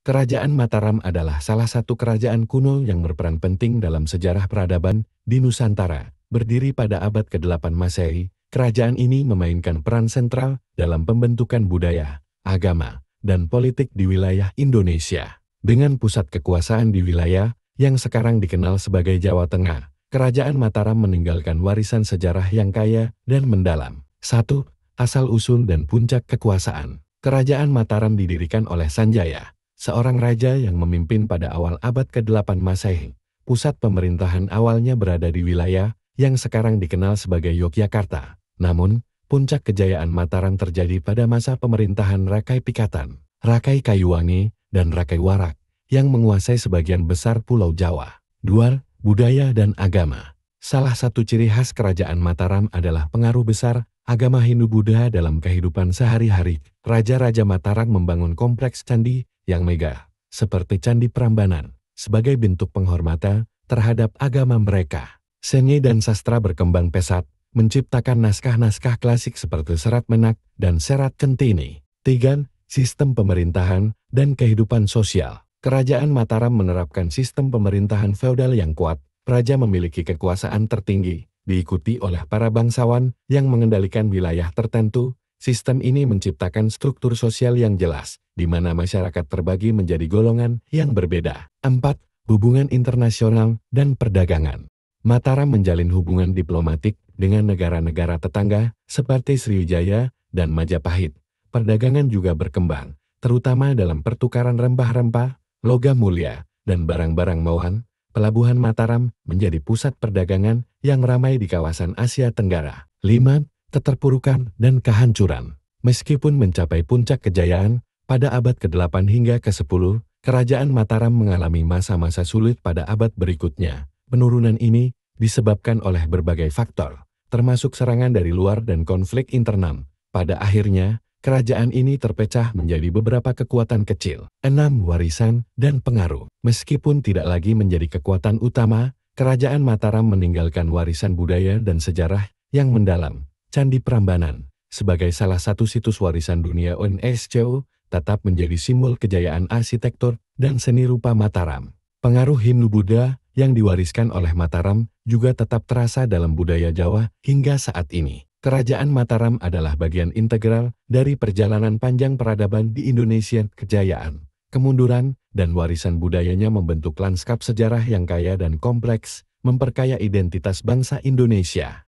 Kerajaan Mataram adalah salah satu kerajaan kuno yang berperan penting dalam sejarah peradaban di Nusantara. Berdiri pada abad ke-8 Masehi, kerajaan ini memainkan peran sentral dalam pembentukan budaya, agama, dan politik di wilayah Indonesia. Dengan pusat kekuasaan di wilayah yang sekarang dikenal sebagai Jawa Tengah, Kerajaan Mataram meninggalkan warisan sejarah yang kaya dan mendalam. 1. Asal-usul dan puncak kekuasaan. Kerajaan Mataram didirikan oleh Sanjaya, seorang raja yang memimpin pada awal abad ke-8 Masehi. Pusat pemerintahan awalnya berada di wilayah yang sekarang dikenal sebagai Yogyakarta. Namun, puncak kejayaan Mataram terjadi pada masa pemerintahan Rakai Pikatan, Rakai Kayuwangi, dan Rakai Warak, yang menguasai sebagian besar Pulau Jawa. 2. Budaya dan agama. Salah satu ciri khas kerajaan Mataram adalah pengaruh besar agama Hindu-Buddha dalam kehidupan sehari-hari. Raja-raja Mataram membangun kompleks candi yang megah, seperti Candi Prambanan, sebagai bentuk penghormatan terhadap agama mereka. Seni dan sastra berkembang pesat, menciptakan naskah-naskah klasik seperti Serat Menak dan Serat Centini. 3. Sistem pemerintahan dan kehidupan sosial. Kerajaan Mataram menerapkan sistem pemerintahan feodal yang kuat. Raja memiliki kekuasaan tertinggi, diikuti oleh para bangsawan yang mengendalikan wilayah tertentu. Sistem ini menciptakan struktur sosial yang jelas, di mana masyarakat terbagi menjadi golongan yang berbeda. 4. Hubungan internasional dan perdagangan. Mataram menjalin hubungan diplomatik dengan negara-negara tetangga seperti Sriwijaya dan Majapahit. Perdagangan juga berkembang, terutama dalam pertukaran rempah-rempah, logam mulia, dan barang-barang bawaan. Pelabuhan Mataram menjadi pusat perdagangan yang ramai di kawasan Asia Tenggara. 5. Keterpurukan dan kehancuran. Meskipun mencapai puncak kejayaan pada abad ke-8 hingga ke-10, kerajaan Mataram mengalami masa-masa sulit pada abad berikutnya. Penurunan ini disebabkan oleh berbagai faktor, termasuk serangan dari luar dan konflik internal. Pada akhirnya, kerajaan ini terpecah menjadi beberapa kekuatan kecil. 6. Warisan dan pengaruh. Meskipun tidak lagi menjadi kekuatan utama, kerajaan Mataram meninggalkan warisan budaya dan sejarah yang mendalam. Candi Prambanan, sebagai salah satu situs warisan dunia UNESCO, tetap menjadi simbol kejayaan arsitektur dan seni rupa Mataram. Pengaruh Hindu-Buddha yang diwariskan oleh Mataram juga tetap terasa dalam budaya Jawa hingga saat ini. Kerajaan Mataram adalah bagian integral dari perjalanan panjang peradaban di Indonesia. Kejayaan, kemunduran, dan warisan budayanya membentuk lanskap sejarah yang kaya dan kompleks, memperkaya identitas bangsa Indonesia.